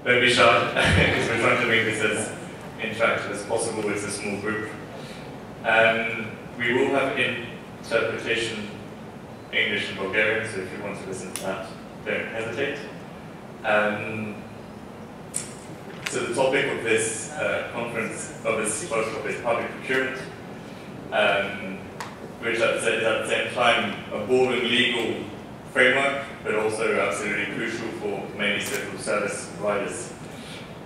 don't be shy, because we're trying to make this as interactive as possible. It's a small group. We will have interpretation English and Bulgarian, so if you want to listen to that, don't hesitate. So the topic of this conference, of this workshop, is public procurement, which is at the same time a broad and legal framework, but also absolutely crucial for many civil service providers.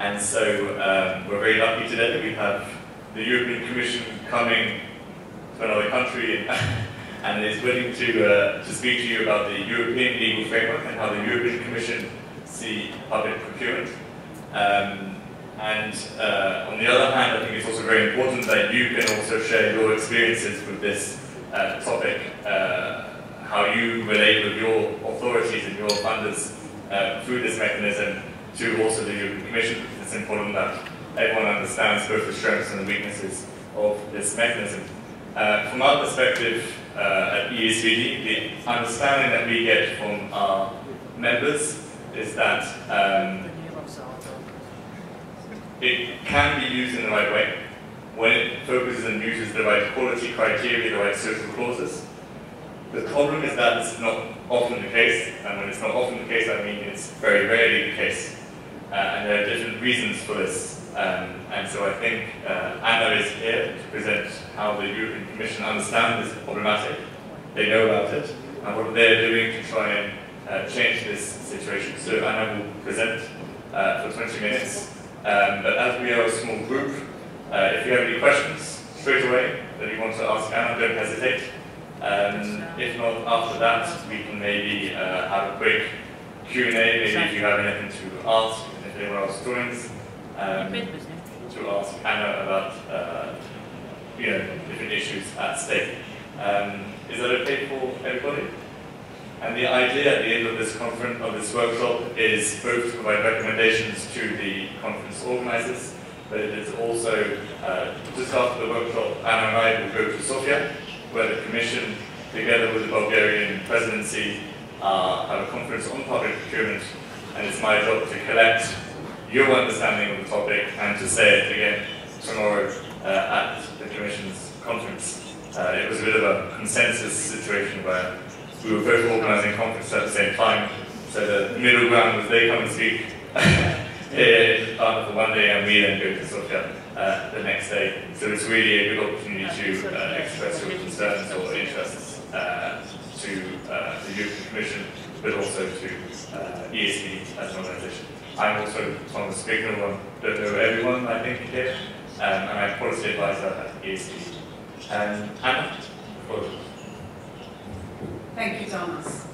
And so we're very lucky today that we have the European Commission coming to another country and is willing to speak to you about the European legal framework and how the European Commission see public procurement. And on the other hand, I think it's also very important that you can also share your experiences with this topic, how you relate with your authorities and your funders through this mechanism to also the European Commission. It's important that everyone understands both the strengths and the weaknesses of this mechanism. From our perspective at ESVD, the understanding that we get from our members is that it can be used in the right way when it focuses and uses the right quality criteria, the right social clauses. The problem is that it's not often the case, and when it's not often the case, I mean it's very rarely the case. And there are different reasons for this. And so I think Anna is here to present how the European Commission understands this problematic. They know about it, and what they're doing to try and change this situation. So Anna will present for 20 minutes. But as we are a small group, if you have any questions straight away that you want to ask Anna, don't hesitate. If not, after that, we can maybe have a quick Q&A, maybe if you have anything to ask, and if anyone else joins, to ask Anna about different issues at stake. Is that okay for everybody? And the idea at the end of this conference, of this workshop, is both to provide recommendations to the conference organizers, but it is also, just after the workshop, Anna and I will go to Sofia, where the Commission, together with the Bulgarian presidency, have a conference on public procurement, and it's my job to collect your understanding of the topic and to say it again tomorrow at the Commission's conference. It was a bit of a consensus situation where we were both organising conferences at the same time, so the middle ground was they come and speak here for one day and we then go to Sofia the next day. So it's really a good opportunity to express your concerns or interests to the European Commission, but also to ESV as an organisation. I'm also Thomas Bignell, I don't know everyone I think here, and I'm policy advisor at ESV. Anna, Thank you, Thomas.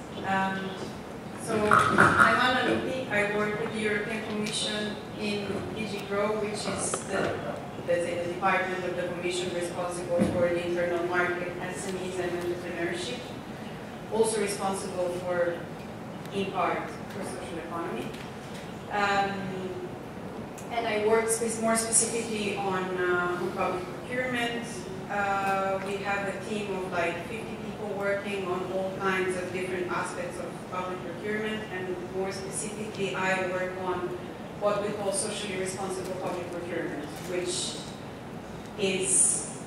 So I'm Anna Lupi. I work with the European Commission in DG GROW, which is the department of the Commission responsible for the internal market, SMEs and entrepreneurship. Also responsible for, in part, for social economy. And I work more specifically on public procurement. We have a team of like 50 people working on all kinds of different aspects of public procurement, and more specifically I work on what we call socially responsible public procurement, which is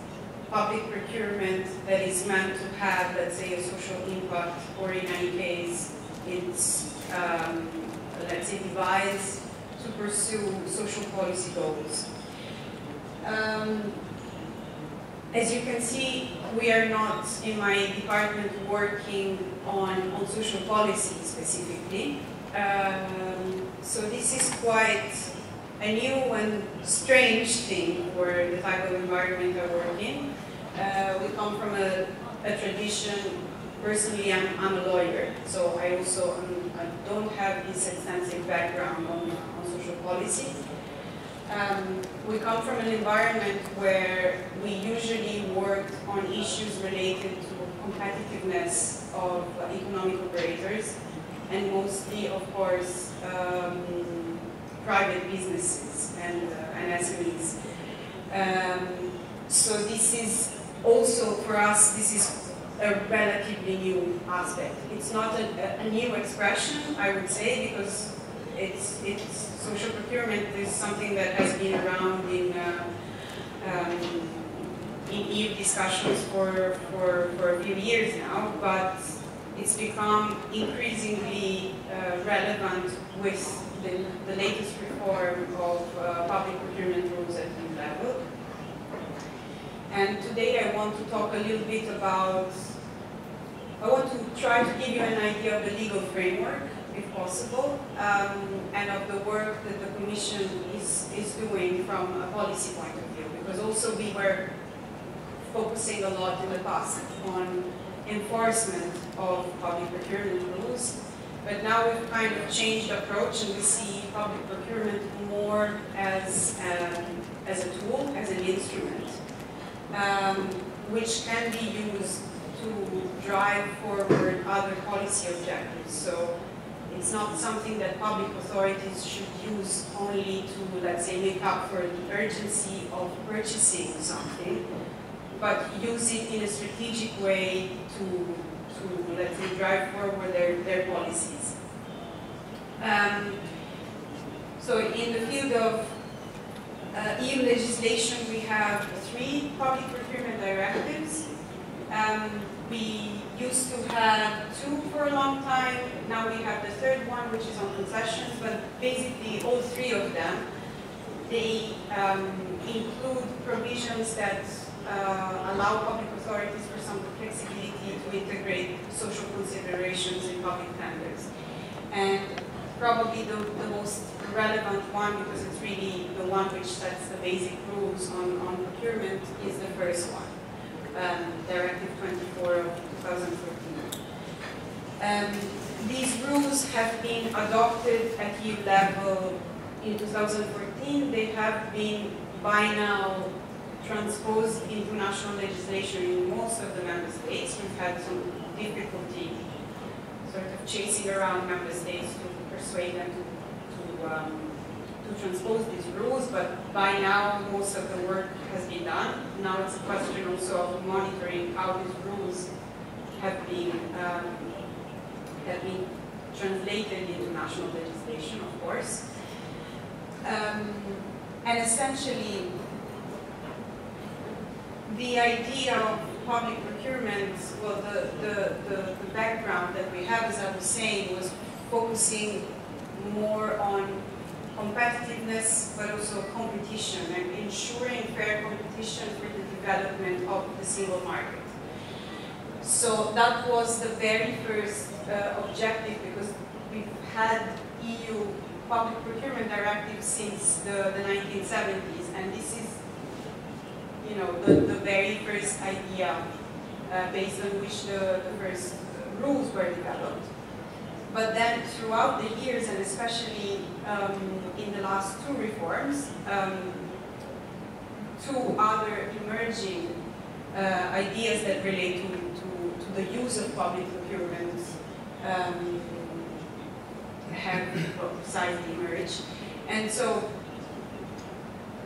public procurement that is meant to have, let's say, a social impact, or in any case, it's, let's say, devised to pursue social policy goals. As you can see, we are not, in my department, working on social policy specifically. So this is quite a new and strange thing for the type of environment I work in. We come from a tradition. Personally, I'm a lawyer, so I also I don't have this extensive background on social policy. We come from an environment where we usually work on issues related to competitiveness of economic operators, and mostly, of course, private businesses and SMEs. So this is also, for us, this is a relatively new aspect. It's not a new expression, I would say, because social procurement is something that has been around in EU discussions for a few years now, but it's become increasingly relevant with the latest reform of public procurement rules at EU level. And today I want to talk a little bit about, I want to try to give you an idea of the legal framework, if possible, and of the work that the Commission is doing from a policy point of view, because also we were focusing a lot in the past on enforcement of public procurement rules, but now we've kind of changed approach and we see public procurement more as a tool, as an instrument, which can be used to drive forward other policy objectives. So it's not something that public authorities should use only to, let's say, make up for the urgency of purchasing something, but use it in a strategic way to let's say, drive forward their policies. So in the field of EU legislation, we have 3 public procurement directives. We used to have 2 for a long time. Now we have the 3rd one, which is on concessions, but basically all 3 of them, they include provisions that allow public authorities for some flexibility to integrate social considerations in public tenders. And probably the most relevant one, because it's really the one which sets the basic rules on procurement, is the first one, Directive 24 of 2014. These rules have been adopted at EU level in 2014. They have been by now transposed into national legislation in most of the member states. We've had some difficulty sort of chasing around member states to persuade them to transpose these rules, but by now most of the work has been done. Now it's a question also of monitoring how these rules have been translated into national legislation, of course. And essentially, the idea of public procurement, well, the background that we have, as I was saying, was focusing more on competitiveness, but also competition, and ensuring fair competition for the development of the single market. So that was the very first objective, because we've had EU public procurement directives since the 1970s, and this is, you know, the very first idea based on which the first rules were developed. But then throughout the years, and especially in the last 2 reforms, 2 other emerging ideas that relate to the use of public procurement have precisely emerged. And so,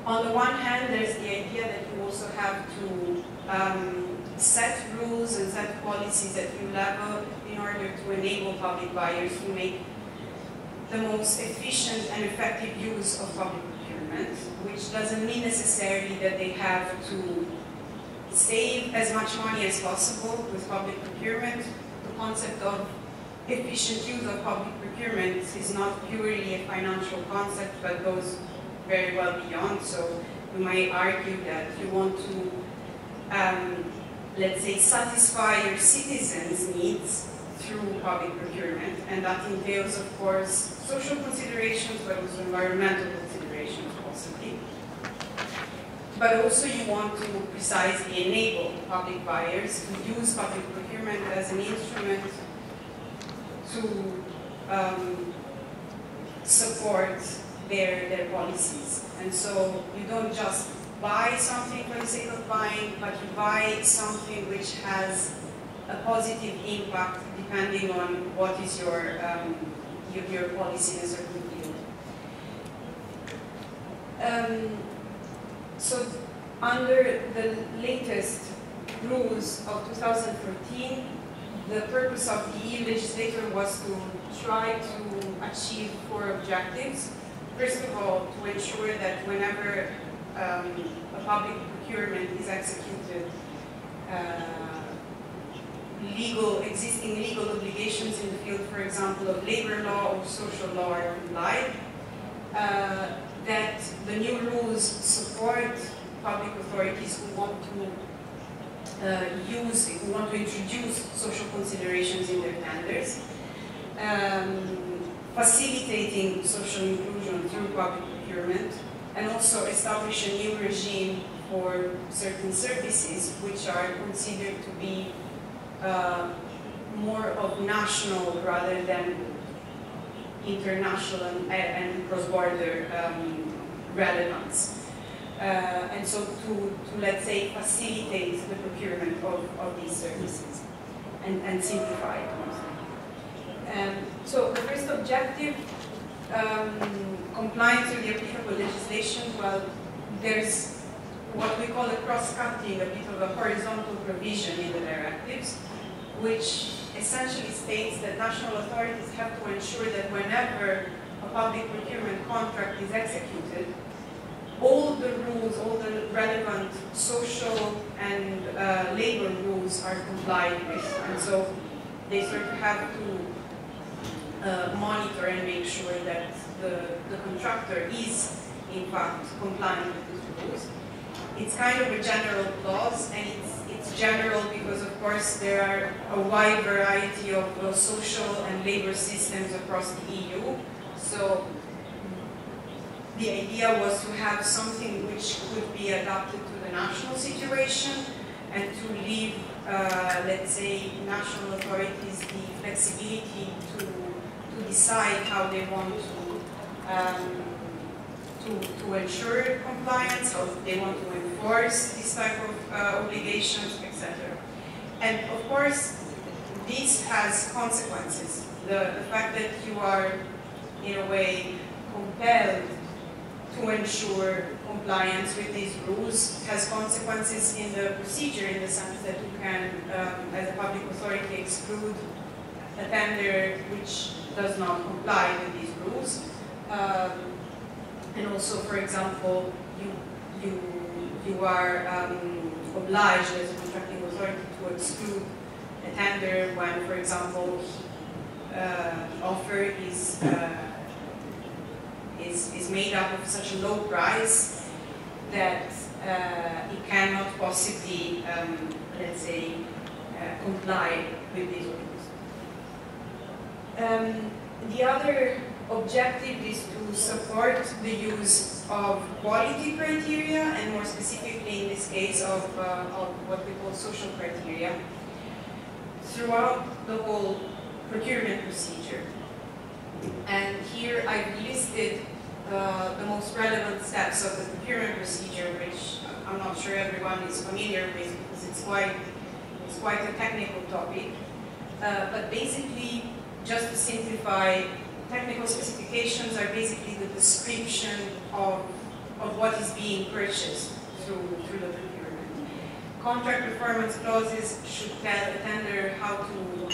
on the one hand, there's the idea that you also have to set rules and set policies at EU level in order to enable public buyers to make the most efficient and effective use of public procurement, which doesn't mean necessarily that they have to save as much money as possible with public procurement. The concept of efficient use of public procurement is not purely a financial concept, but goes very well beyond. So you might argue that you want to, let's say, satisfy your citizens' needs through public procurement, and that entails, of course, social considerations, but also environmental considerations, possibly. But also you want to precisely enable public buyers to use public procurement as an instrument to support their policies. And so you don't just buy something for the sake of buying, but you buy something which has a positive impact depending on what is your policy in a certain field. So under the latest rules of 2014, the purpose of the EU legislator was to try to achieve 4 objectives. First of all, to ensure that whenever a public procurement is executed, existing legal obligations in the field, for example, of labor law or social law are complied, that the new rules support public authorities who want to introduce social considerations in their tenders, facilitating social inclusion through public procurement, and also establish a new regime for certain services which are considered to be more of national rather than international and cross-border relevance. And so to, let's say, facilitate the procurement of these services and simplify it. So the first objective, compliance with the applicable legislation, well, there's what we call a cross-cutting, a bit of a horizontal provision in the directives, which essentially states that national authorities have to ensure that whenever a public procurement contract is executed, all the rules, all the relevant social and labor rules are complied with. And so they sort of have to monitor and make sure that the contractor is, in fact, complying with these rules. It's kind of a general clause, and it's general because, of course, there are a wide variety of social and labor systems across the EU. So the idea was to have something which could be adapted to the national situation and to leave, let's say, national authorities the flexibility to decide how they want to ensure compliance, how they want to enforce this type of obligations, etc. And of course, this has consequences. The fact that you are, in a way, compelled to ensure compliance with these rules has consequences in the procedure, in the sense that you can, as a public authority, exclude a tender which does not comply with these rules. And also, for example, you are obliged as a contracting authority to exclude a tender when, for example, offer is made up of such a low price that it cannot possibly, let's say, comply with these rules. The other objective is to support the use of quality criteria, and more specifically in this case of what we call social criteria, throughout the whole procurement procedure. And here I've listed the most relevant steps of the procurement procedure, which I'm not sure everyone is familiar with because it's quite a technical topic. But basically, just to simplify, technical specifications are basically the description of what is being purchased through the procurement. Contract performance clauses should tell the tender how to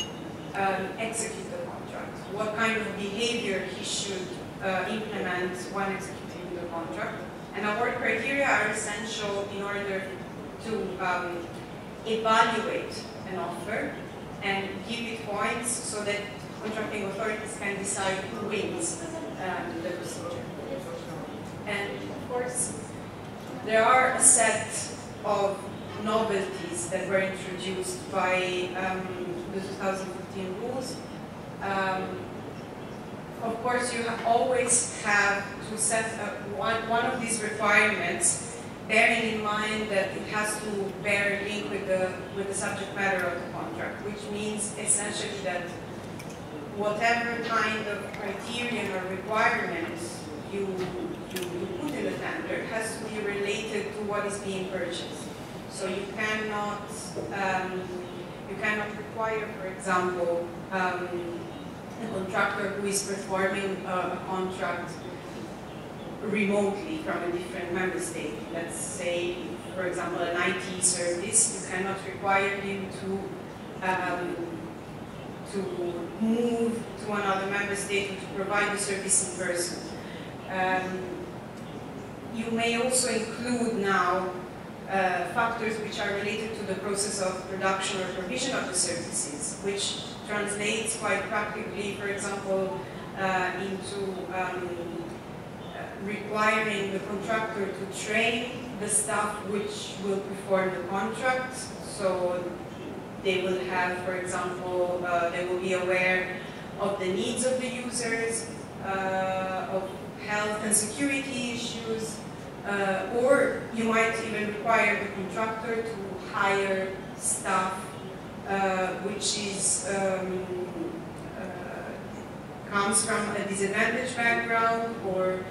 execute the contract, what kind of behavior he should implement when executing the contract. And award criteria are essential in order to evaluate an offer and give it points so that contracting authorities can decide who wins the procedure. And of course, there are a set of novelties that were introduced by the 2015 rules. Of course, you always have to set up one of these requirements, bearing in mind that it has to bear a link with the subject matter of the contract, which means essentially that whatever kind of criterion or requirements you put in the tender has to be related to what is being purchased. So you cannot require, for example, a contractor who is performing a contract remotely from a different member state. Let's say, for example, an IT service. You cannot require him to to move to another member state or to provide the service in person. You may also include now factors which are related to the process of production or provision of the services, which translates quite practically, for example, into requiring the contractor to train the staff which will perform the contract. So they will have, for example, they will be aware of the needs of the users, of health and security issues, or you might even require the contractor to hire staff which is comes from a disadvantaged background, or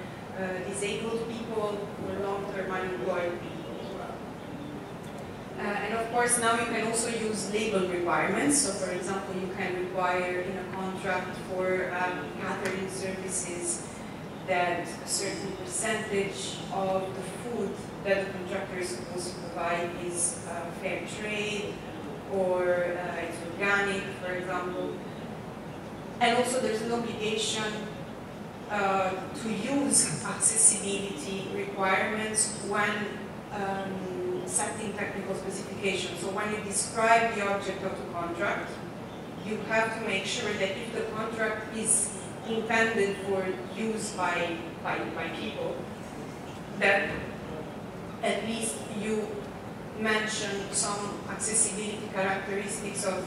disabled people, or long-term unemployed people as well. And of course, now you can also use label requirements. So, for example, you can require in a contract for catering services that a certain percentage of the food that the contractor is supposed to provide is fair trade, or it's organic, for example. And also there's an obligation to use accessibility requirements when setting technical specifications. So when you describe the object of the contract, you have to make sure that if the contract is intended for use by people, that at least you mention some accessibility characteristics of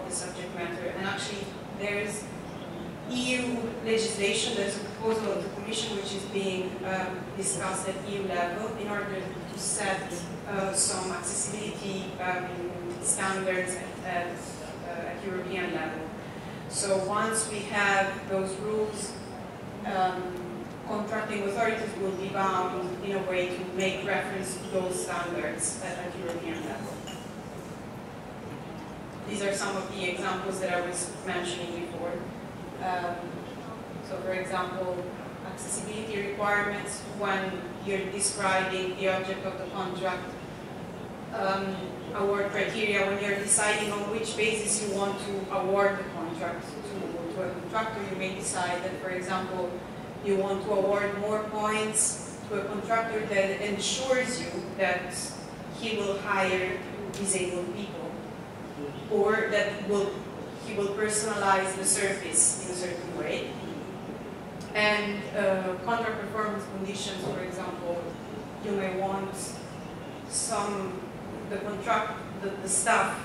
the subject matter. And actually, there's EU legislation, there's a proposal of the Commission which is being discussed at EU level in order to set some accessibility standards at European level. So once we have those rules, contracting authorities will be bound in a way to make reference to those standards at European level. These are some of the examples that I was mentioning before. So for example, accessibility requirements when you're describing the object of the contract, award criteria when you're deciding on which basis you want to award the contract to a contractor. You may decide that, for example, you want to award more points to a contractor that ensures you that he will hire disabled people, or that he will personalize the service in a certain way. And contract performance conditions, for example, you may want the staff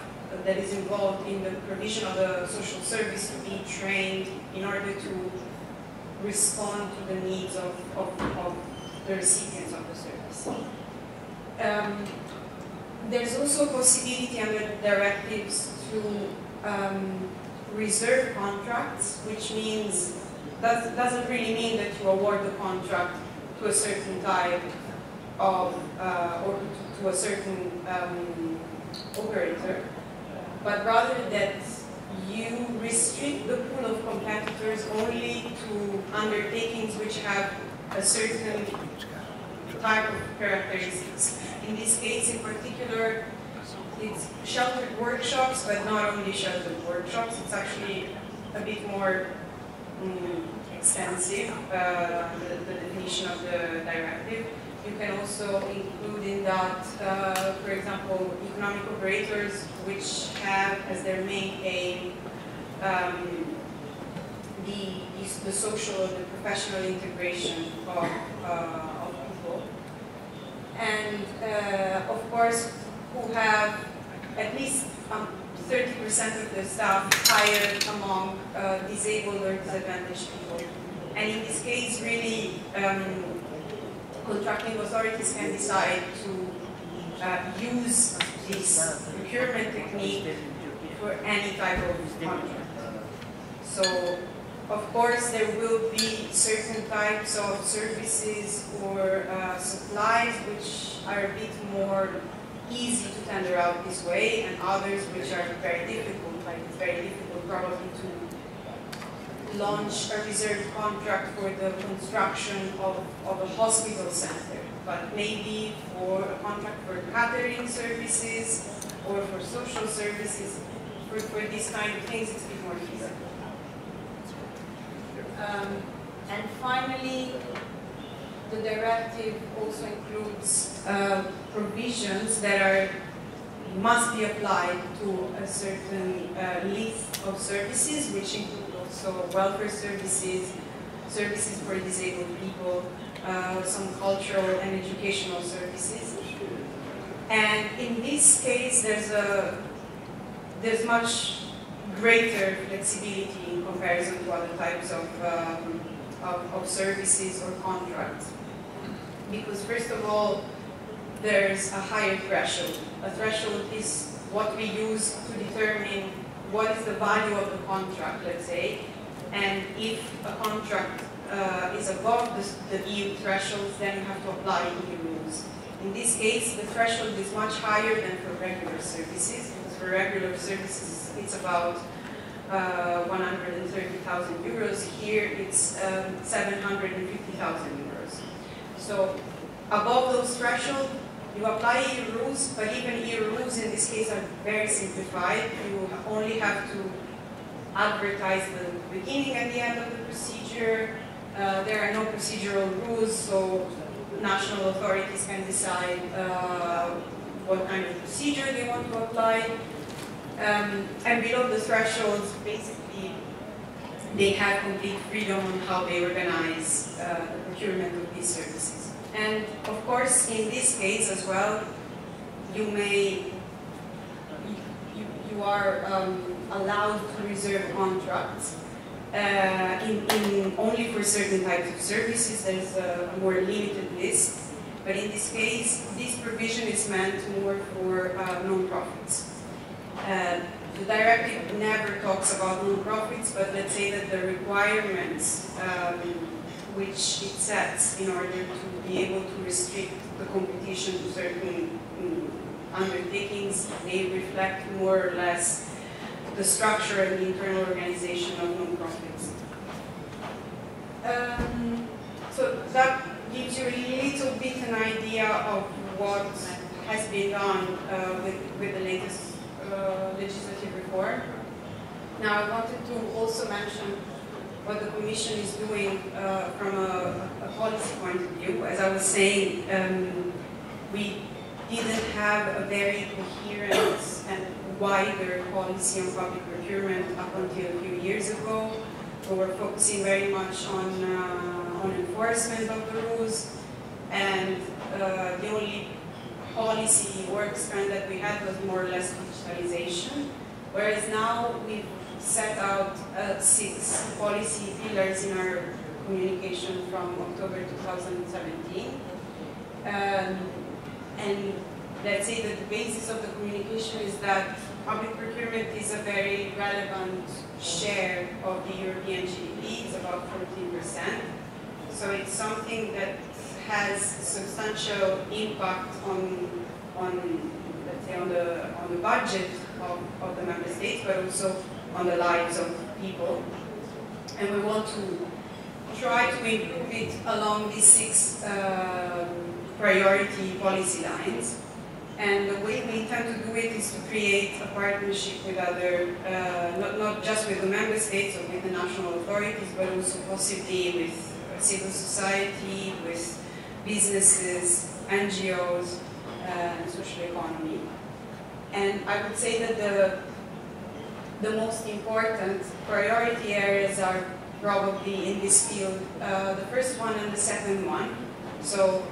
that is involved in the provision of the social service to be trained in order to respond to the needs of the recipients of the service. There's also a possibility under the directives to reserve contracts, which means that doesn't really mean that you award the contract to a certain type of or to a certain operator, but rather that you restrict the pool of competitors only to undertakings which have a certain type of characteristics. In this case, in particular, it's sheltered workshops, but not only sheltered workshops. It's actually a bit more extensive, the definition of the directive. You can also include in that, for example, economic operators which have as their main aim the social or the professional integration of people. And of course, who have at least 30% of the staff hired among disabled or disadvantaged people. And in this case, really, contracting authorities can decide to use this procurement technique for any type of contract. So, of course, there will be certain types of services or supplies which are a bit more easy to tender out this way, and others which are very difficult. Like it's very difficult probably to launch a reserved contract for the construction of a hospital center, but maybe for a contract for catering services or for social services, for these kind of things, it's a bit more feasible. And finally, the directive also includes provisions that must be applied to a certain list of services, which include also welfare services, services for disabled people, some cultural and educational services. And in this case, there's much greater flexibility in comparison to other types of services or contracts. Because first of all, there's a higher threshold. A threshold is what we use to determine what is the value of the contract, let's say, and if a contract is above the EU thresholds, then you have to apply EU rules. In this case, the threshold is much higher than for regular services, because for regular services it's about 130,000 euros. Here it's 750,000 euros. So above those thresholds, you apply EU rules, but even EU rules in this case are very simplified. You only have to advertise the beginning and the end of the procedure. There are no procedural rules, so national authorities can decide what kind of procedure they want to apply. And below the thresholds, basically, they have complete freedom on how they organize the procurement of these services. And of course, in this case as well, you are allowed to reserve contracts only for certain types of services. There's a more limited list, but in this case, this provision is meant more for non-profits. The directive never talks about non-profits, but let's say that the requirements which it sets in order to be able to restrict the competition to certain undertakings, they reflect more or less the structure and the internal organization of non-profits. So that gives you a little bit an idea of what has been done with the latest legislative reform. Now I wanted to also mention what the Commission is doing from a policy point of view. As I was saying, we didn't have a very coherent and wider policy on public procurement up until a few years ago. We were focusing very much on enforcement of the rules, and the only policy work strand that we had was more or less digitalization, whereas now we've set out 6 policy pillars in our communication from October 2017. And let's say that the basis of the communication is that public procurement is a very relevant share of the European GDP. It's about 14%. So it's something that has substantial impact on let's say on the budget of the member states, but also on the lives of people. And we want to try to improve it along these 6 priority policy lines. And the way we intend to do it is to create a partnership with other, not just with the member states or with the national authorities, but also possibly with civil society, with businesses, NGOs, and social economy. And I would say that the most important priority areas are probably in this field, the first one and the second one. So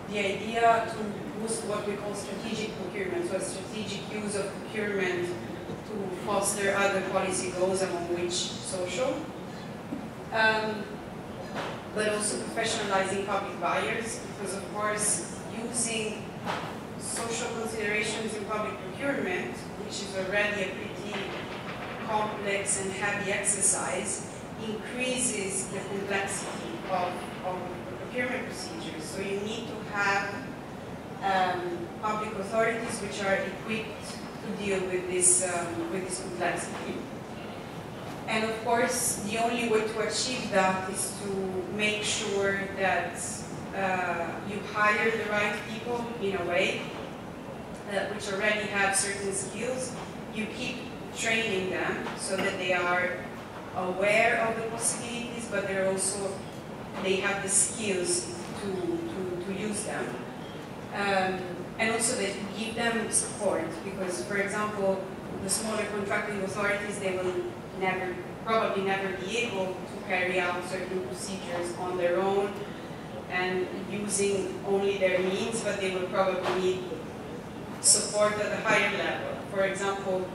the idea to boost what we call strategic procurement, so a strategic use of procurement to foster other policy goals, among which social, but also professionalizing public buyers, because of course using social considerations in public procurement, which is already a pretty complex and heavy exercise, increases the complexity of procurement procedures. So you need to have public authorities which are equipped to deal with this complexity. And of course, the only way to achieve that is to make sure that you hire the right people in a way which already have certain skills. You keep training them so that they are aware of the possibilities, but they have the skills to use them. And also that you give them support, because, for example, the smaller contracting authorities, they will probably never be able to carry out certain procedures on their own and using only their means, but they will probably need support at a higher level. For example,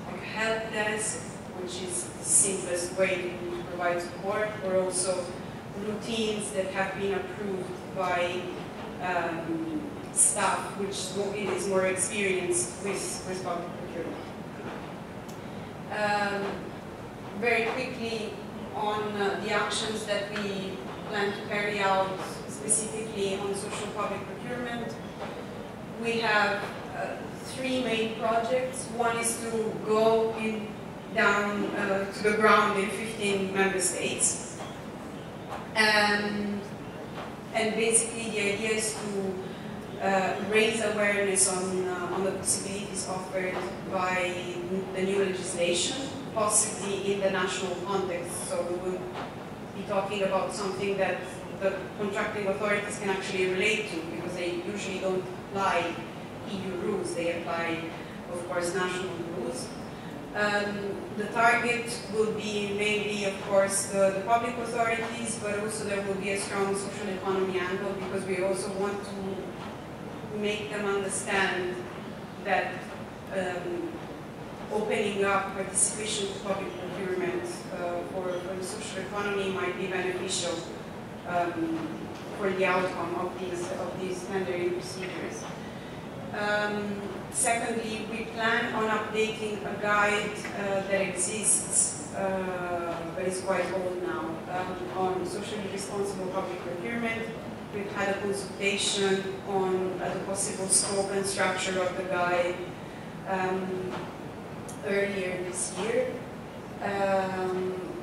like a help desk, which is the simplest way to provide support, or also routines that have been approved by staff which is more experienced with public procurement. Very quickly on the actions that we plan to carry out specifically on social public procurement. We have 3 main projects. One is to go down to the ground in 15 member states. And basically the idea is to raise awareness on the possibilities offered by the new legislation, possibly in the national context. So we will be talking about something that the contracting authorities can actually relate to, because they usually don't apply EU rules, they apply, of course, national rules. The target will be mainly, of course, the public authorities, but also there will be a strong social economy angle, because we also want to make them understand that opening up participation to public procurement for the social economy might be beneficial for the outcome of these tendering procedures. Secondly, we plan on updating a guide that exists, but is quite old now, on socially responsible public procurement. We've had a consultation on the possible scope and structure of the guide earlier this year.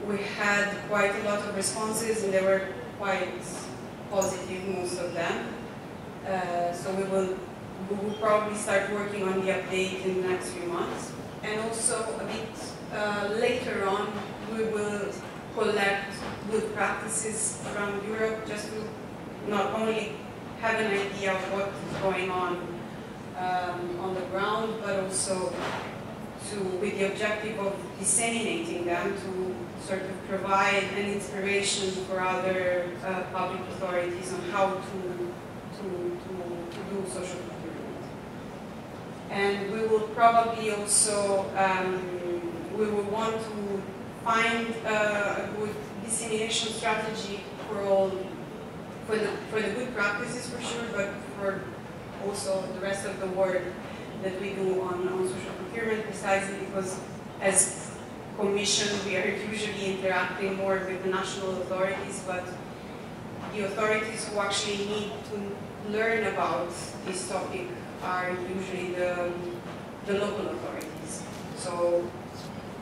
We had quite a lot of responses, and they were quite positive, most of them. So we will probably start working on the update in the next few months. And also a bit later on, we will collect good practices from Europe, just to not only have an idea of what is going on the ground, but also with the objective of disseminating them to sort of provide an inspiration for other public authorities on how to do social procurement. And we will probably also, we will want to find a good dissemination strategy for the good practices for sure, but for also the rest of the work that we do on social procurement, precisely because as Commission we are usually interacting more with the national authorities, but the authorities who actually need to learn about this topic are usually the local authorities. So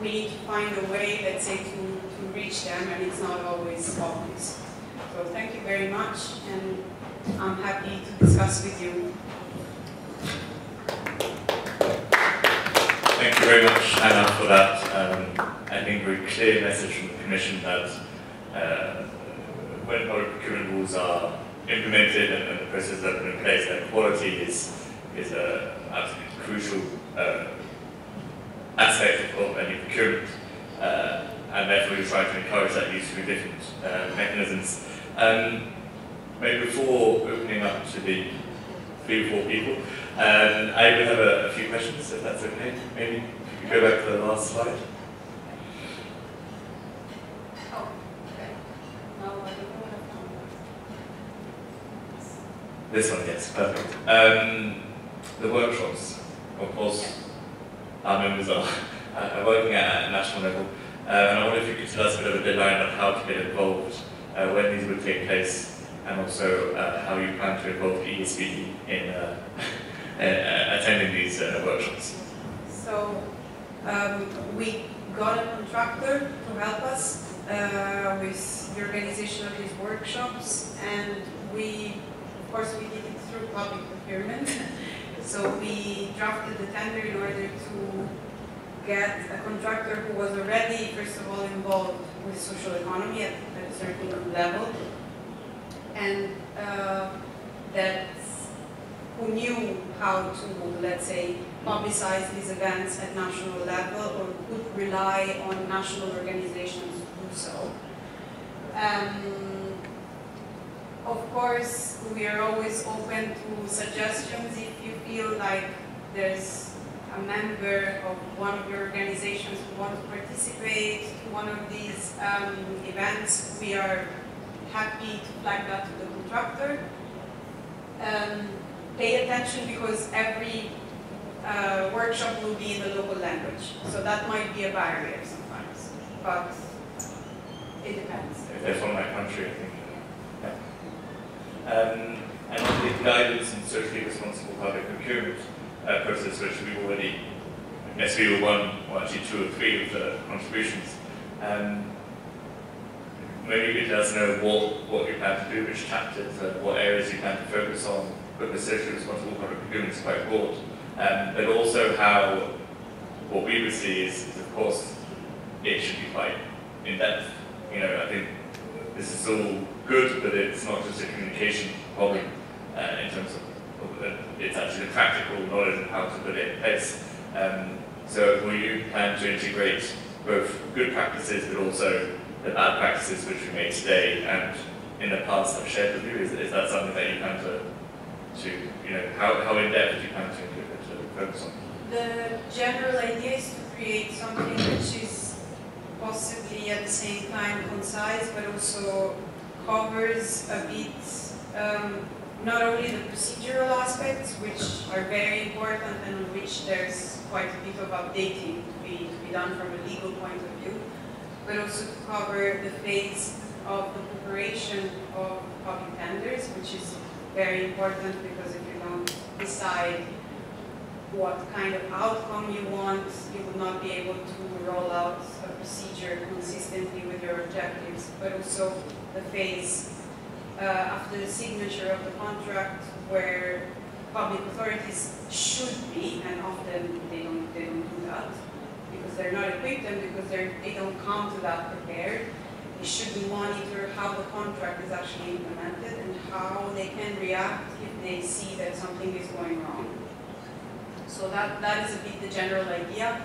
we need to find a way, let's say, to reach them, and it's not always obvious. So thank you very much, and I'm happy to discuss with you. Thank you very much, Anna, for that. I think very clear message from the Commission that when public procurement rules are implemented and the processes are put in place, that quality is an absolutely crucial aspect of any procurement, and therefore we try to encourage that use through different mechanisms. Maybe before opening up to the 3 or 4 people, I would have a few questions, if that's okay. Maybe if you could go back to the last slide. Oh, okay. No, I don't know. This one, yes, perfect. The workshops, of course, our members are working at a national level, and I wonder if you could tell us a bit of a deadline on how to get involved, when these would take place, and also how you plan to involve the ESB in attending these workshops. So we got a contractor to help us with the organization of these workshops, and of course we did it through public procurement. So we drafted the tender in order to get a contractor who was already, first of all, involved with social economy at a certain level, and that who knew how to, let's say, publicize these events at national level, or could rely on national organizations to do so. Of course, we are always open to suggestions if you feel like there's a member of one of your organizations who want to participate to one of these events. We are happy to flag that to the contractor. Pay attention, because every workshop will be in the local language, so that might be a barrier sometimes, but it depends. If they're from that country, I think. Yeah. And on the guidance and socially responsible public procurement process, which we've already, I guess we were one, or actually 2 or 3 of the contributions. Maybe you could let us know what you plan to do, which chapters, what areas you plan to focus on, because socially responsible public procurement is quite broad. But also how, what we would see is of course, it should be quite in-depth. You know, I think this is all good, but it's not just a communication problem in terms of, it's actually the practical knowledge of how to put it in place. So will you plan to integrate both good practices, but also the bad practices which we made today and in the past have shared with you? Is that something that you plan to you know, how in-depth do you plan to focus on? The general idea is to create something which is possibly at the same time concise, but also covers a bit not only the procedural aspects, which are very important and on which there's quite a bit of updating to be done from a legal point of view, but also to cover the phase of the preparation of public tenders, which is very important, because if you don't decide what kind of outcome you want, you will not be able to roll out a procedure consistently with your objectives, but also the phase after the signature of the contract, where public authorities should be, and often they don't do that, because they're not equipped and because they don't come to that prepared. They should monitor how the contract is actually implemented and how they can react if they see that something is going wrong. So that is a bit the general idea.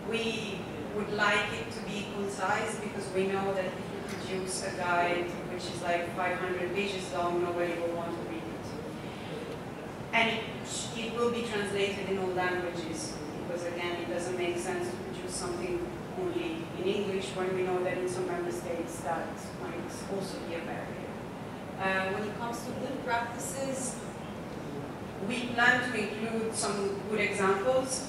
We would like it to be concise, because we know that if you produce a guide which is like 500 pages long, nobody will want to read it. And it will be translated in all languages, because again, it doesn't make sense to produce something only in English when we know that in some member states that might also be a barrier. When it comes to good practices, we plan to include some good examples,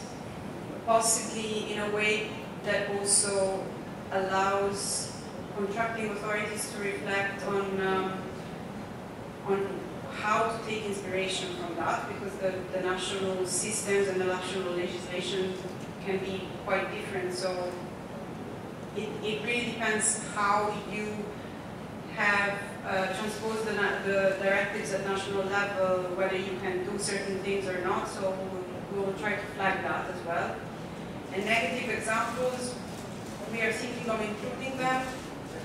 possibly in a way that also allows contracting authorities to reflect on how to take inspiration from that, because the national systems and the national legislation can be quite different. So it really depends how you have transposed the directives at national level, whether you can do certain things or not. So we will try to flag that as well. And negative examples, we are thinking of including them,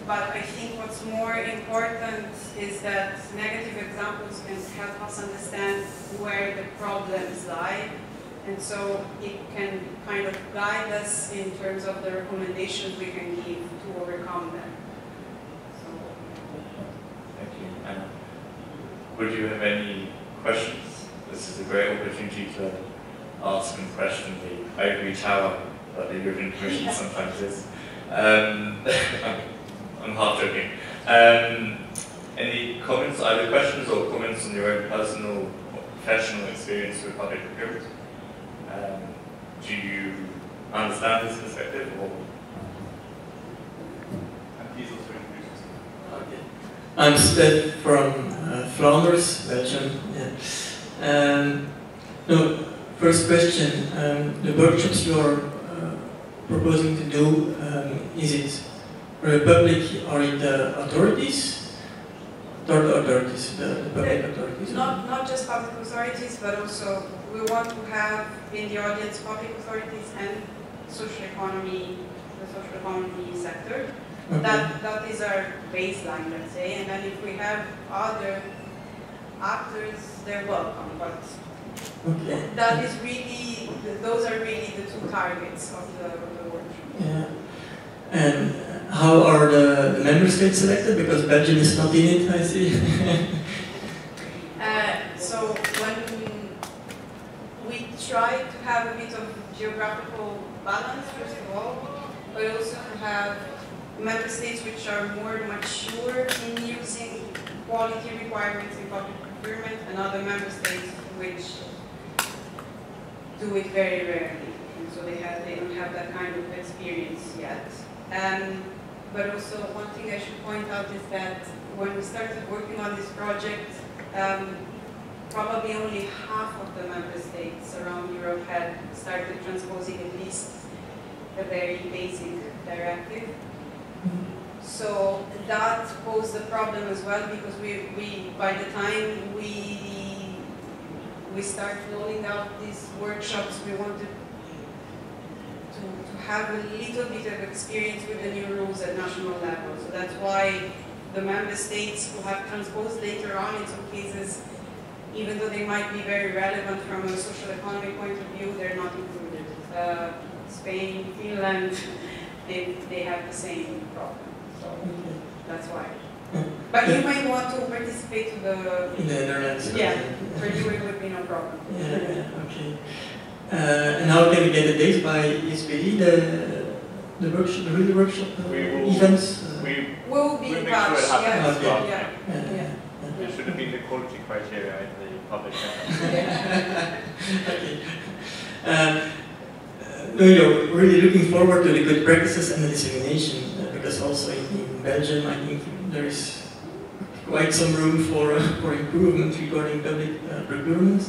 but I think what's more important is that negative examples can help us understand where the problems lie, and so it can kind of guide us in terms of the recommendations we can give to overcome them. So. Thank you, Anna. Would you have any questions? This is a great opportunity to ask and question the ivory tower that the European Commission sometimes is. I'm half joking. Any comments, either questions or comments on your own personal or professional experience with public procurement? Do you understand this perspective? Or? Please also introduce yourself. Okay. I'm Steph from Flanders, Belgium. Yeah. No, first question. The workshops you're proposing to do, is it for the public or in the authorities? The public authorities? Not just public authorities, but also we want to have in the audience public authorities and social economy, the social economy sector. Okay. That is our baseline, let's say, and then if we have other actors, they're welcome, but okay. that is really, those are really the two targets of the workshop. Yeah. And how are the member states selected? Because Belgium is not in it, I see. So when we try to have a bit of geographical balance, first of all, but also to have member states which are more mature in using quality requirements in public procurement, and other member states which do it very rarely, and so they don't have that kind of experience yet. But also one thing I should point out is that when we started working on this project, probably only half of the member states around Europe had started transposing at least a very basic directive. So that posed a problem as well, because we by the time we start rolling out these workshops, we wanted to have a little bit of experience with the new rules at national level. So that's why the member states who have transposed later on, in some cases, even though they might be very relevant from a social economy point of view, they're not included. Spain, Finland, they have the same problem. So that's why. But you might want to participate in the Netherlands. Yeah, for you it would be no problem. Yeah, okay. And how can we get a date by SBE, the workshop, the real workshop events? We will be in touch. Sure it happens as well. Yeah. There should have been the quality criteria in the public Okay. You're really looking forward to the good practices and the dissemination, because also in Belgium, I think there is quite some room for improvement regarding public procurement.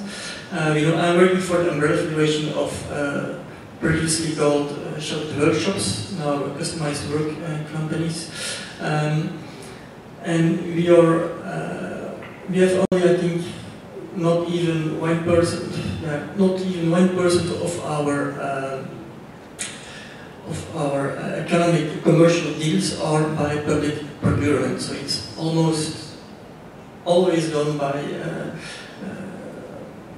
I'm working for the umbrella federation of previously called shop workshops, now customized work companies, and we have only, I think, not even 1% of our economic commercial deals are by public procurement. So it's almost always done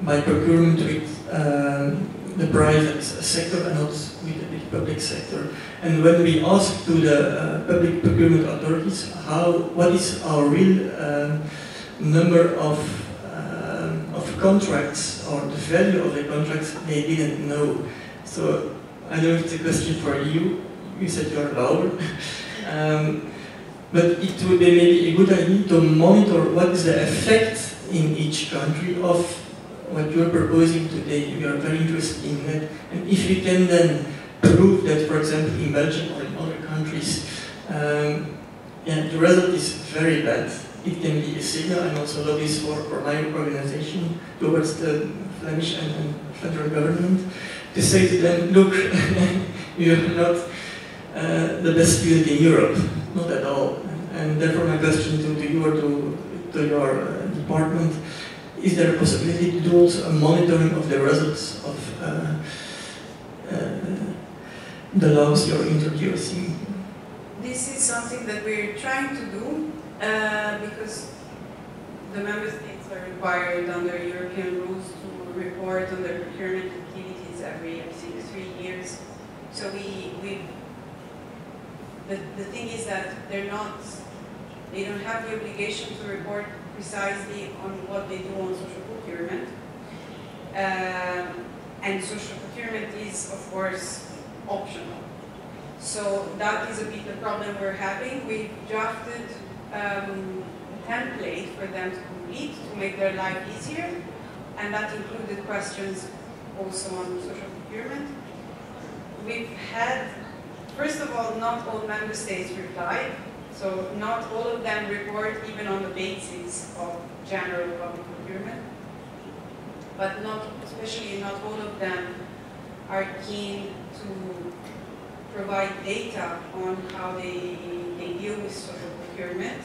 by procurement with the private sector and not with the public sector. And when we ask to the public procurement authorities what is our real number of contracts or the value of the contracts, they didn't know. So I know it's a question for you. You said you're a lawyer. But it would be maybe a good idea to monitor what is the effect in each country of what you're proposing today. We are very interested in that. And if we can then prove that, for example, in Belgium or in other countries, the result is very bad. It can be a signal, and also lobbies for my organization towards the Flemish and federal government, to say to them, look, you are not the best field in Europe, not at all. And therefore my question to you or to your department, is there a possibility to do also a monitoring of the results of the laws you're introducing? This is something that we're trying to do, because the member states are required under European rules to report on their procurement activities every 3 years. So the thing is that they don't have the obligation to report precisely on what they do on social procurement. And social procurement is, of course, optional. So that is a bit the problem we're having. We've drafted a template for them to complete to make their life easier, and that included questions also on social procurement. We've had, first of all, not all member states replied, so not all of them report even on the basics of general public procurement, but especially not all of them are keen to provide data on how they deal with social procurement.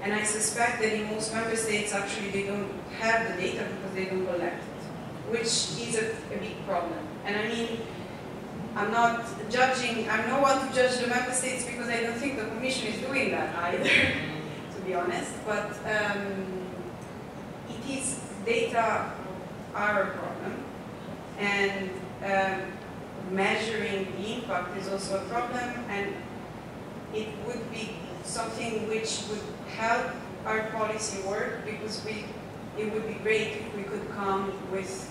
And I suspect that in most member states, actually, they don't have the data because they don't collect it, which is a big problem. And I mean, I'm not judging, I'm no one to judge the member states because I don't think the Commission is doing that either, to be honest. But it is, data are a problem, and measuring the impact is also a problem, and it would be something which would help our policy work, because it would be great if we could come with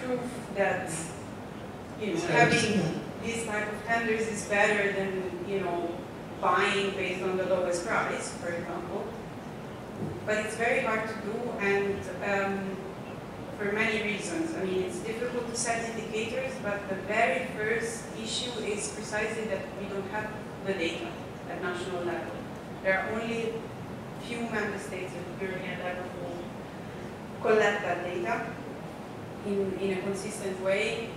proof that having these type of tenders is better than buying based on the lowest price, for example. But it's very hard to do, and for many reasons. I mean, it's difficult to set indicators, but the very first issue is precisely that we don't have the data at national level. There are only few member states at European level who collect that data in a consistent way,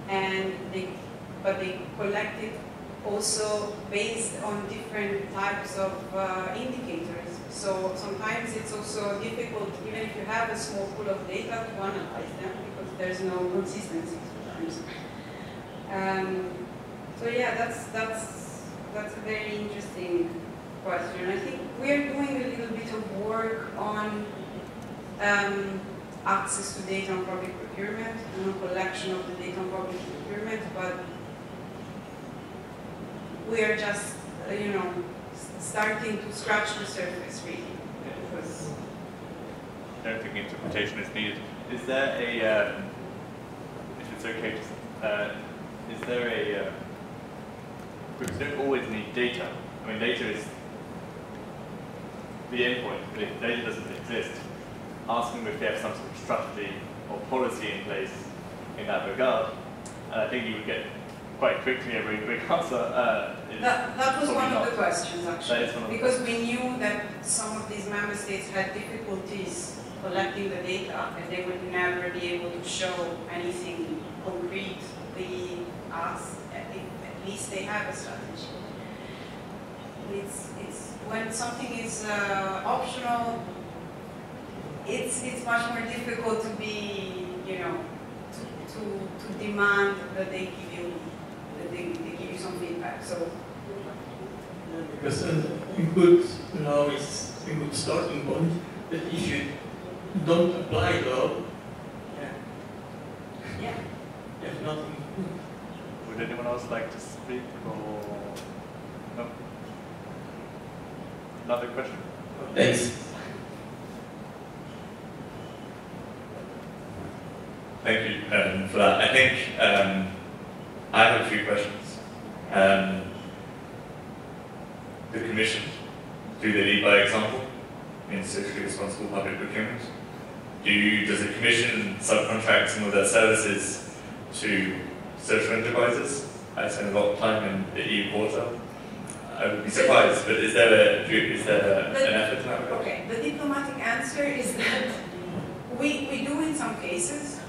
and but they collect it also based on different types of indicators. So sometimes it's also difficult, even if you have a small pool of data, to analyze them, because there's no consistency sometimes. So yeah, that's a very interesting question. I think we're doing a little bit of work on access to data on public procurement, collection of the data on public procurement, but we are just, starting to scratch the surface, really. Because I don't think interpretation is needed. Is there a, if it's okay, is there a, because you don't always need data. I mean, data is the endpoint, but if data doesn't exist, asking if they have some sort of strategy or policy in place in that regard, and I think you would get quite quickly a very quick answer. That was one of the questions, actually, that is one of the because questions. we knew that some of these member states had difficulties collecting the data, and they would never be able to show anything concretely us, at least they have a strategy. It's when something is optional, it's much more difficult to be, to demand that they give you some feedback. So because a good law is a good starting point, but if you don't apply law, yeah, there's nothing. Would anyone else like to speak, or no? Another question? Thanks. Thank you for that. I think I have a few questions. The Commission, do they lead by example in socially responsible public procurement? Does the Commission subcontract some of their services to social enterprises? I spend a lot of time in the EU portal. I would be surprised, but is there an effort in that regard? Okay, the diplomatic answer is that we do in some cases.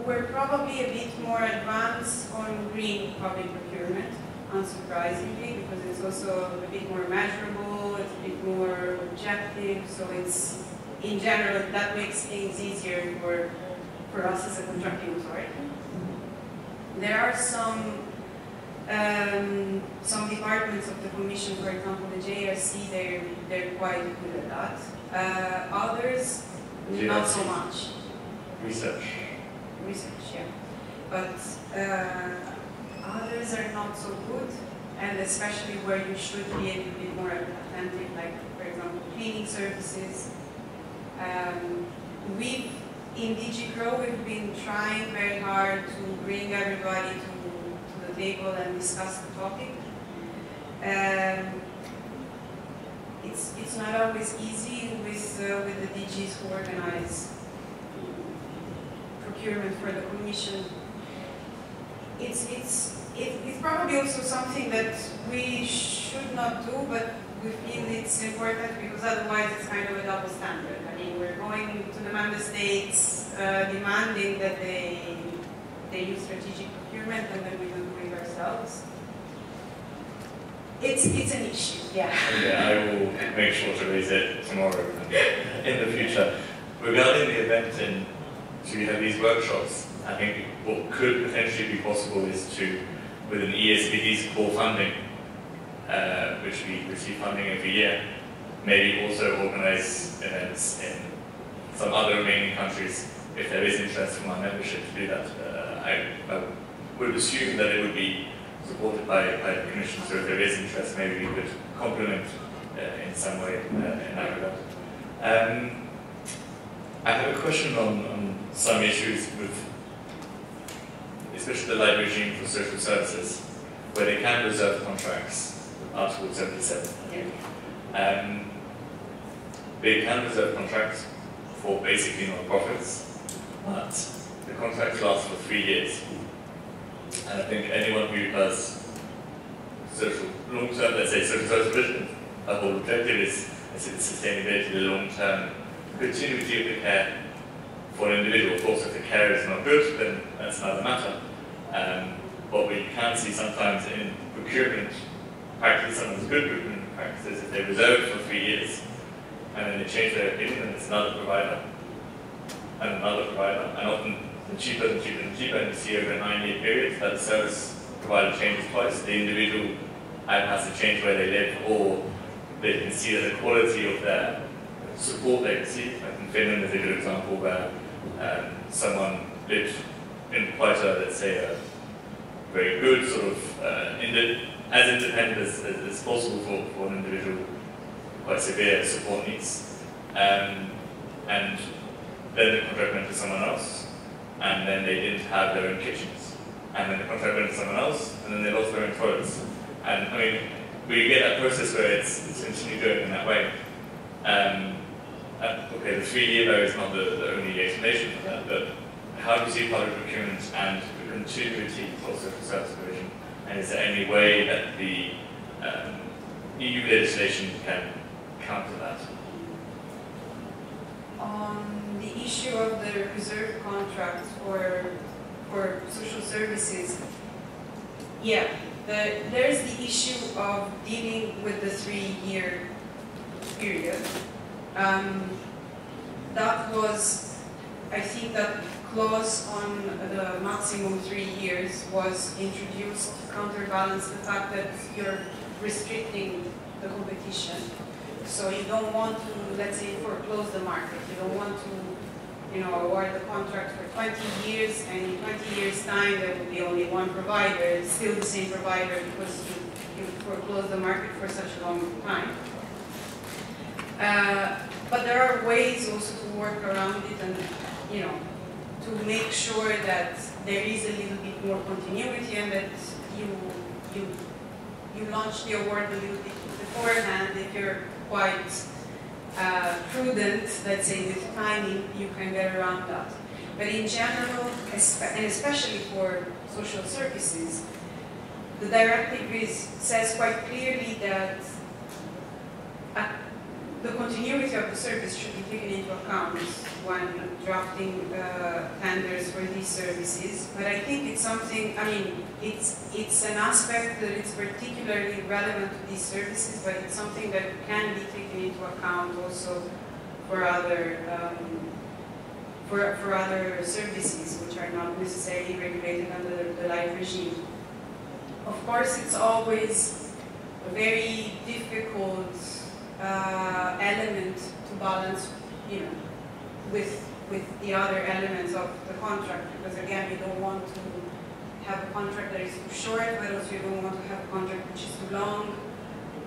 We're probably a bit more advanced on green public procurement, unsurprisingly, because it's also a bit more measurable, it's a bit more objective, so it's, in general, that makes things easier for us as a contracting authority. There are some departments of the Commission, for example, the JRC, they're quite good at that. Others, not so much. Research, yeah. But others are not so good, and especially where you should be a little bit more attentive, like, for example, cleaning services. In DG Grow, we've been trying very hard to bring everybody to the table and discuss the topic. It's not always easy with the DGs who organize procurement for the Commission. It's probably also something that we should not do, but we feel it's important because otherwise it's kind of a double standard. I mean, we're going to the member states demanding that they use strategic procurement, and then we don't do it ourselves. It's an issue, yeah. Yeah, I will make sure to raise it tomorrow in the future. regarding the event in, so you have these workshops, I think what could potentially be possible is to, with an ESBD's core funding, which we receive funding every year, maybe also organize events in some other remaining countries, if there is interest from our membership to do that. I would assume that it would be supported by the Commission, so if there is interest, maybe we could complement in some way in that regard. I have a question on some issues with, especially the light regime for social services, where they can reserve contracts, Article 77. Yeah. They can reserve contracts for basically non-profits, but the contracts last for 3 years. And I think anyone who does social long-term, let's say social service provision, the whole objective is the sustainability, the long-term continuity of the care for an individual. Of course, if the care is not good, then that's another matter. But we can see sometimes in procurement practice, sometimes good procurement practices, if they reserve it for 3 years, and then they change their opinion, and it's another provider, and often cheaper and cheaper and cheaper, and you see over a 9-year period that the service provider changes twice. The individual either has to change where they live, or they can see that the quality of their support they receive. Like in Finland is a good example where someone lived in quite a, let's say, a very good sort of, as independent as possible for an individual, quite severe support needs. And then the contract went to someone else, and then they didn't have their own kitchens. And then the contract went to someone else, and then they lost their own toilets. And I mean, we get that process where it's continually going in that way. Okay, the 3-year barrier is not the only explanation for that, but how do you see public procurement and the continuity of social service provision? And is there any way that the EU legislation can counter that? On the issue of the reserve contracts for social services, yeah, there's the issue of dealing with the 3-year period. That was, I think that clause on the maximum 3 years was introduced to counterbalance the fact that you're restricting the competition. So you don't want to, let's say, foreclose the market. You don't want to, award the contract for 20 years, and in 20 years' time there will be only one provider. It's still the same provider because you foreclose the market for such a long time. But there are ways also to work around it, and to make sure that there is a little bit more continuity, and that you launch the award a little bit beforehand. If you're quite prudent, let's say with timing, you can get around that. But in general, and especially for social services, the directive says quite clearly that the continuity of the service should be taken into account when drafting tenders for these services. But I think it's something, it's an aspect that is particularly relevant to these services, but it's something that can be taken into account also for other for other services which are not necessarily regulated under the light regime. Of course, it's always a very difficult element to balance, with the other elements of the contract, because again, you don't want to have a contract that is too short, but also you don't want to have a contract which is too long.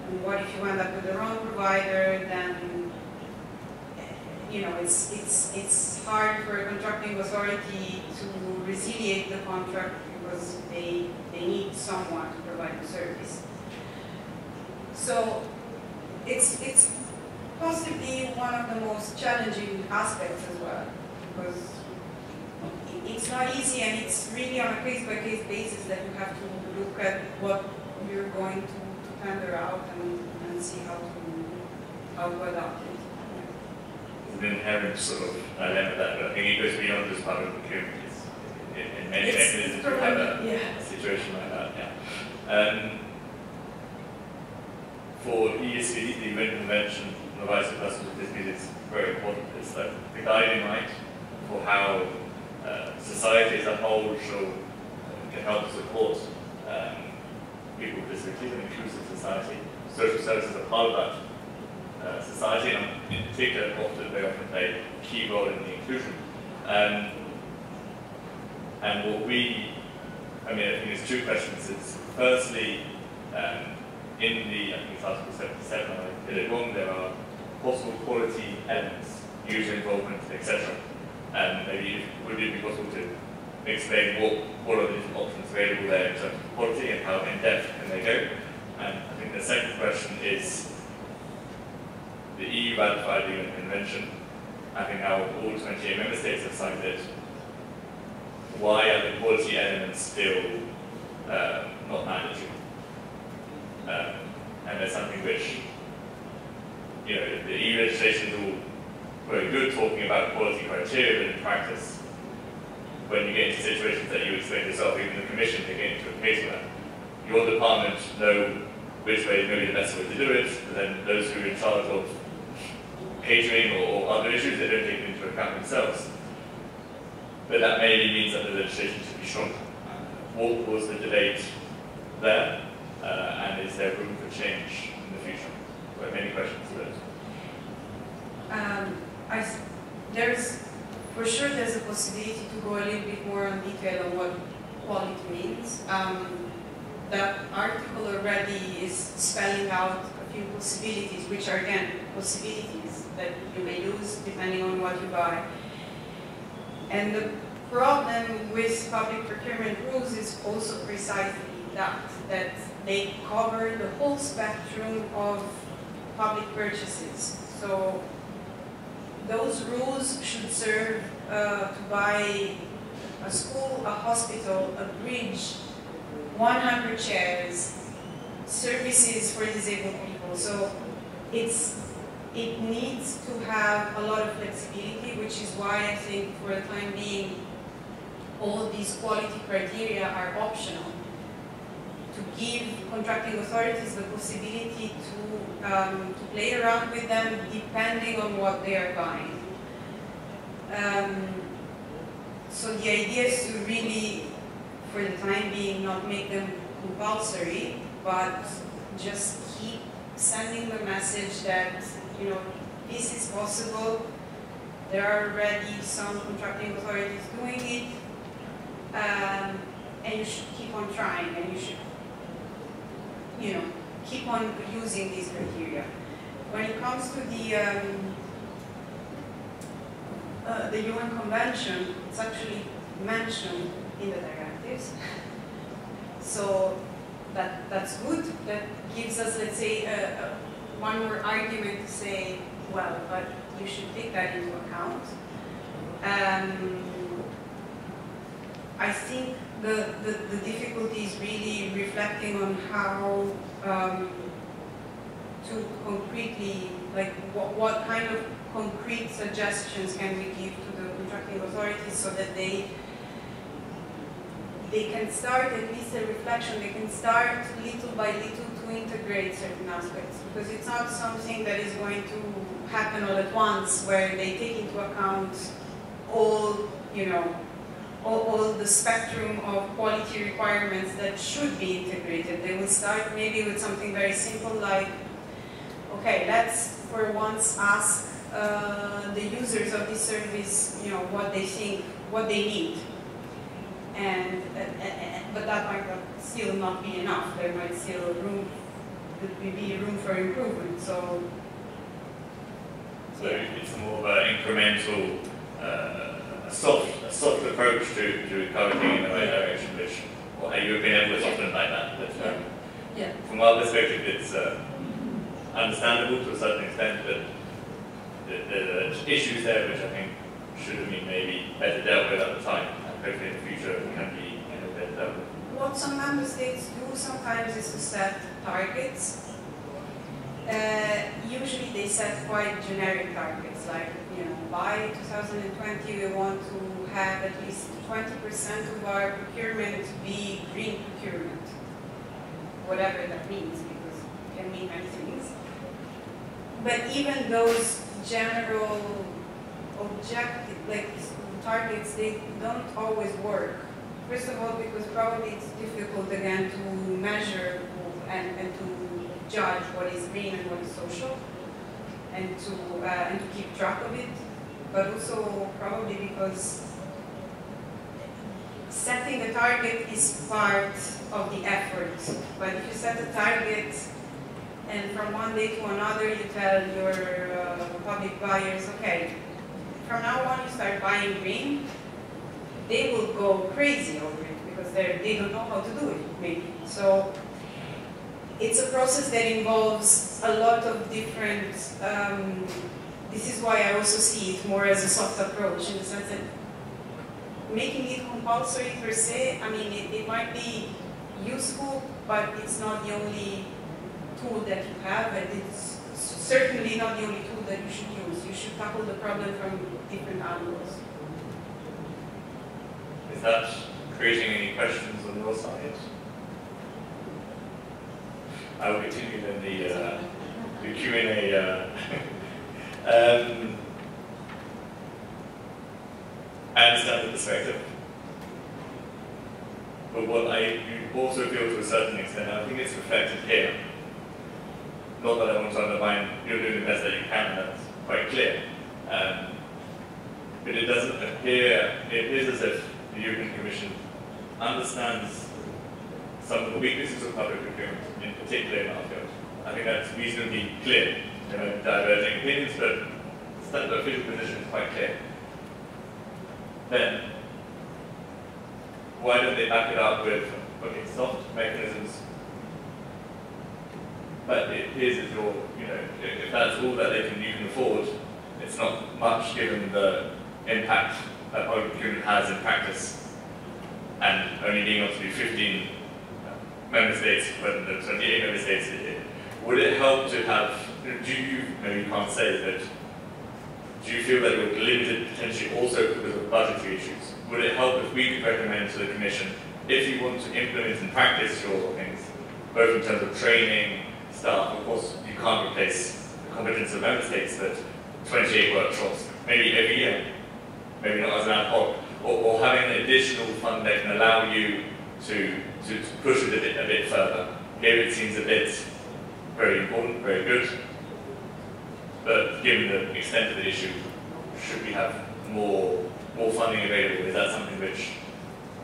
And what if you end up with the wrong provider? Then it's hard for a contracting authority to resiliate the contract because they need someone to provide the service. So it's possibly one of the most challenging aspects as well, because it's not easy, and it's really on a case-by-case basis that you have to look at what you're going to tender out and see how to adapt it. It's an inherent sort of dilemma that, but I think it goes beyond just public procurement. In many mechanisms you have a situation like that. Yeah. For ESVD, the UN Convention the vice versa with this means it's very important. It's like the guiding light for how society as a whole can help support people with disabilities and inclusive society. Social services are part of that society, and in particular, they often play a key role in the inclusion. And what I think there's two questions. It's firstly, in the, I think it's Article 77, I did it wrong, there are possible quality elements, user involvement, etc. And maybe would it be possible to explain what are the different options available there in terms of quality and how in depth can they go? And I think the second question is, the EU ratified the UN Convention. I think now all 28 member states have signed it. Why are the quality elements still not mandatory? And there's something which, the EU legislation is all very good talking about quality criteria, but in practice, when you get into situations that you explained yourself, even the Commission, they get into a case where your department know which way is maybe the best way to do it, but then those who are in charge of catering or other issues, they don't take it into account themselves. But that maybe means that the legislation should be stronger. What was the debate there? And is there room for change in the future? Do you have any questions to those? For sure there's a possibility to go a little bit more in detail on what quality means. That article already is spelling out a few possibilities, which are again possibilities that you may lose depending on what you buy. And the problem with public procurement rules is also precisely that they cover the whole spectrum of public purchases. So those rules should serve to buy a school, a hospital, a bridge, 100 chairs, services for disabled people. So it needs to have a lot of flexibility, which is why I think for the time being all these quality criteria are optional, to give contracting authorities the possibility to play around with them depending on what they are buying. So the idea is to really, for the time being, not make them compulsory, but just keep sending the message that, this is possible. There are already some contracting authorities doing it, and you should keep on trying, and you should, keep on using these criteria. When it comes to the UN Convention, it's actually mentioned in the directives. So that's good. That gives us, let's say, one more argument to say, well, but you should take that into account. I think the difficulty is really reflecting on how to concretely, like what kind of concrete suggestions can we give to the contracting authorities so that they can start at least a reflection, they can start little by little to integrate certain aspects, because it's not something that is going to happen all at once where they take into account all, all the spectrum of quality requirements that should be integrated. They will start maybe with something very simple like, okay, let's for once ask the users of this service, what they think, what they need. But that might still not be enough. There might still be room for improvement. So it's more of an incremental, a soft approach to encouraging in the right direction, which you've been able to soften like that. But from our perspective, it's understandable to a certain extent, but there are issues there which I think should have been maybe better dealt with at the time. Hopefully in the future it can be better dealt with. What some member states do sometimes is to set targets. Usually they set quite generic targets, like by 2020 we want to have at least 20% of our procurement be green procurement, whatever that means, because it can mean many things. But even those general objective, like targets, they don't always work. First of all, because probably it's difficult again to measure and to judge what is green and what is social, and to keep track of it. But also probably because setting a target is part of the effort. But if you set a target and from one day to another you tell your public buyers, okay, from now on you start buying green, they will go crazy over it because they don't know how to do it, maybe. So it's a process that involves a lot of different, this is why I also see it more as a soft approach, in the sense that making it compulsory per se, I mean, it might be useful, but it's not the only tool that you have, and it's certainly not the only tool that you should use. You should tackle the problem from different angles. Is that creating any questions on your side? I will continue then the Q&A. I understand the perspective, but what I also feel to a certain extent, I think it's reflected here. Not that I want to undermine, you're doing the best that you can, that's quite clear. But it doesn't appear, it appears as if the European Commission understands some of the weaknesses of public procurement, in particular in our field. I think that's reasonably clear. There are diverging opinions, but the official position is quite clear. Then, why don't they back it up with, okay, soft mechanisms? But it appears as though, if that's all that you can afford, it's not much given the impact that public procurement has in practice, and only being able to do 15 member states, rather than 28 member states. Would it help to have, you can't say, but do you feel that you're limited potentially also because of budgetary issues? Would it help if we could recommend to the Commission, if you want to implement and practice your things, both in terms of training, staff, of course you can't replace the competence of member states, but 28 workshops, maybe every year, maybe not as an ad hoc, or having an additional fund that can allow you to push it a bit further. Here it seems a bit very important, very good, but given the extent of the issue, should we have more funding available? Is that something which,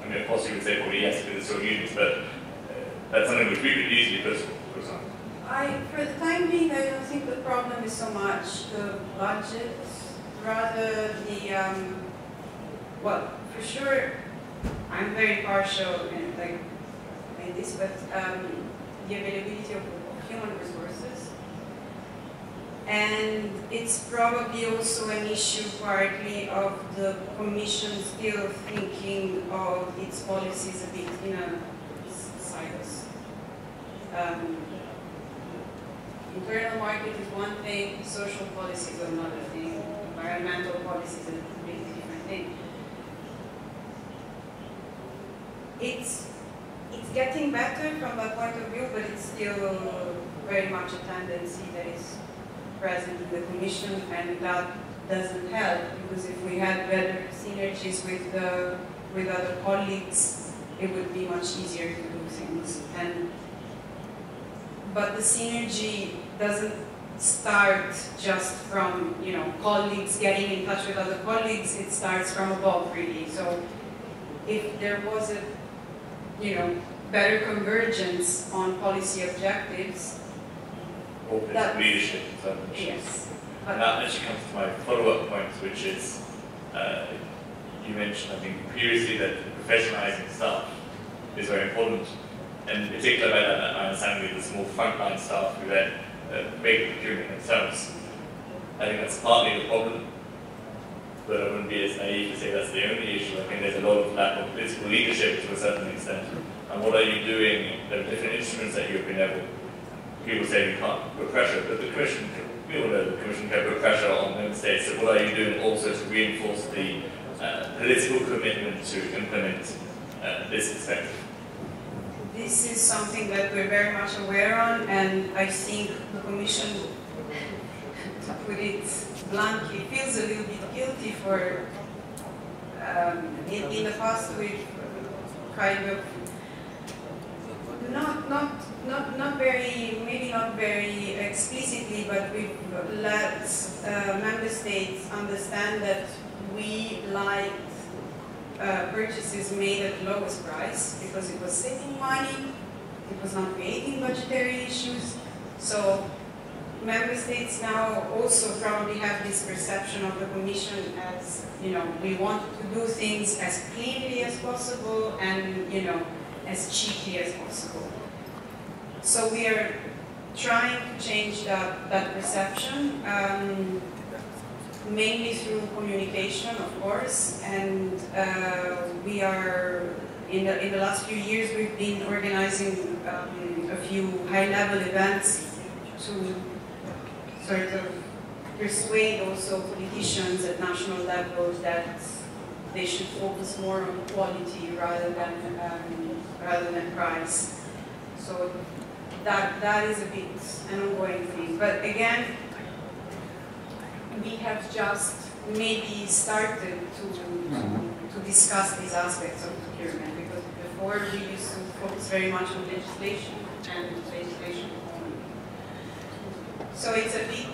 I mean, of course you would say probably yes, because it's still unions, but that's something which we could easily push, for example. For the time being, I don't think the problem is so much the budget, rather the, well, for sure, I'm very partial in this, but the availability of human resources. And it's probably also an issue partly of the Commission still thinking of its policies a bit in a silos. Internal market is one thing, social policies are another thing, environmental policies is a completely different thing. It's getting better from that point of view, but it's still very much a tendency that is present in the Commission, and that doesn't help, because if we had better synergies with other colleagues, it would be much easier to do things. But the synergy doesn't start just from colleagues getting in touch with other colleagues. It starts from above, really. So if there was a better convergence on policy objectives, that leadership. Yes. And that actually comes to my follow-up point, which is you mentioned, I think, previously that professionalizing staff is very important. And in particular, by that, my understanding of the small frontline staff who then make the procurement themselves. I think that's partly the problem, but I wouldn't be as naive to say that's the only issue. I think there's a lot of lack of political leadership to a certain extent. And what are you doing? There are different instruments at European level. People say we can't put pressure, but the Commission, we all know the Commission can put pressure on member states. So what are you doing also to reinforce the political commitment to implement this perspective? This is something that we're very much aware on, and I think the Commission put it bluntly, feels a little bit guilty for, in the past we've kind of not very, maybe not very explicitly, but we've let member states understand that we liked purchases made at the lowest price because it was saving money, it was not creating budgetary issues. So member states now also probably have this perception of the Commission as, you know, we want to do things as cleanly as possible and, you know, as cheaply as possible. So we are trying to change that perception, mainly through communication, of course, and we are, in the last few years, we've been organizing a few high-level events to sort of persuade also politicians at national level that they should focus more on quality rather than price. So that is a bit an ongoing thing. But again, we have just maybe started to discuss these aspects of procurement, because before we used to focus very much on legislation and legislation only. So it's a bit,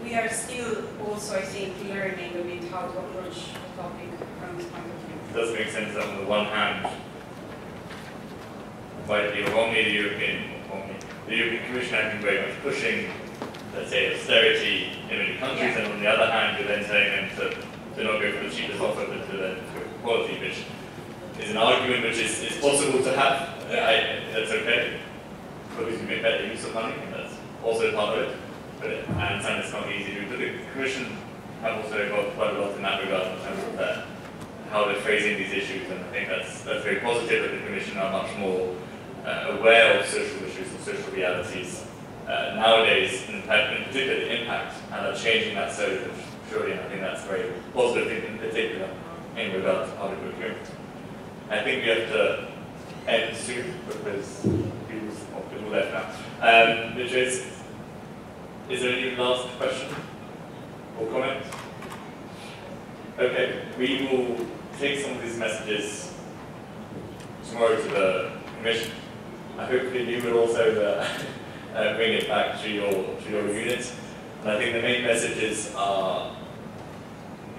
we are still also, I think, learning a bit how to approach the topic from this point of view. It does make sense that on the one hand, rightly or wrongly, the European Commission has been very much pushing, let's say, austerity in many countries, and on the other hand, you're then telling them to not go for the cheapest offer, but to then go for quality, which is an argument which is possible to have. That's okay, because you make better use of money, and that's also part of it. But I understand it's not easy to do. But the Commission have also got quite a lot in that regard in terms of how they're phrasing these issues, and I think that's very positive that the Commission are much more aware of social issues and social realities nowadays, and in particular the impact, and are changing that so surely, and I think that's very positive in particular in regard to public procurement. I think we have to end soon because people left now. Which is there any last question or comment? Okay, we will take some of these messages tomorrow to the Commission. Hopefully you will also bring it back to your unit. And I think the main messages are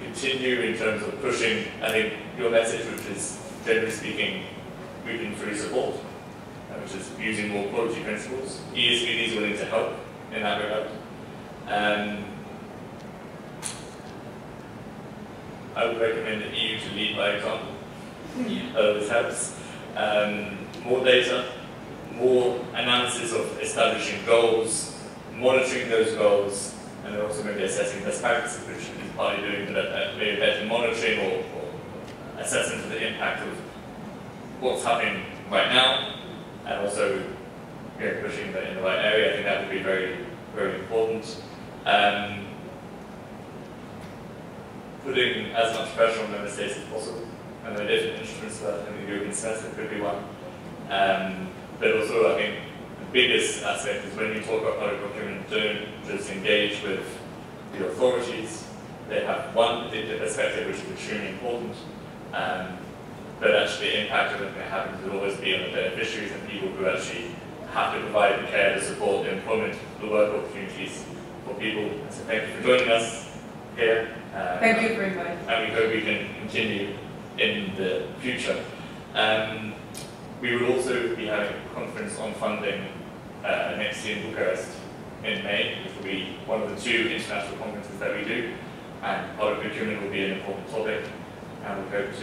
continue in terms of pushing, I think, your message, which is, generally speaking, we can fully support, which is using more quality principles. ESPD is willing to help in that regard. I would recommend the EU to lead by example. This helps. More data, more analysis of establishing goals, monitoring those goals, and then also maybe assessing best practices, which is partly doing maybe better monitoring or assessment of the impact of what's happening right now, and also pushing in the right area. I think that would be very, very important. Putting as much pressure on member states as possible, and there are different instruments for that. I think the European semester could be one. But also, I think the biggest aspect is when you talk about public procurement, don't just engage with the authorities. They have one particular perspective which is extremely important, but actually the impact of it happens will always be on the beneficiaries and people who actually have to provide the care, the support, the employment, the work opportunities for people. So thank you for joining us here. Thank you very much. And we hope we can continue in the future. We will also be having a conference on funding next year in Bucharest in May, which will be one of the 2 international conferences that we do, and public procurement will be an important topic, and we hope to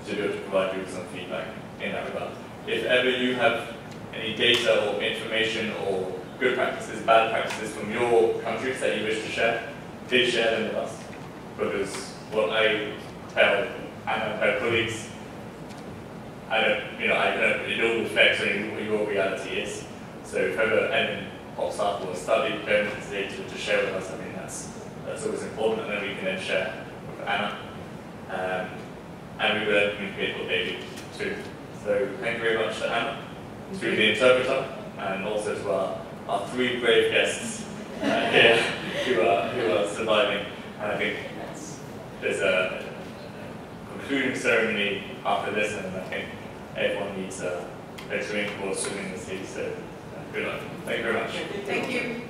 be able to provide you with some feedback in that regard. If ever you have any data or information or good practices, bad practices from your countries that you wish to share, please share them with us, because what I tell and my colleagues, I don't know, it all reflects on what your reality is. So if ever anything pops up or a study, don't hesitate to share with us. I mean, that's always important, and then we can then share with Anna. And we will then communicate with David too. So thank you very much to Anna, to the interpreter, and also to our 3 brave guests here who are surviving. And I think there's a concluding ceremony after this, and I think everyone needs a swimming course swimming in the sea. So good luck. Thank you very much. Thank you.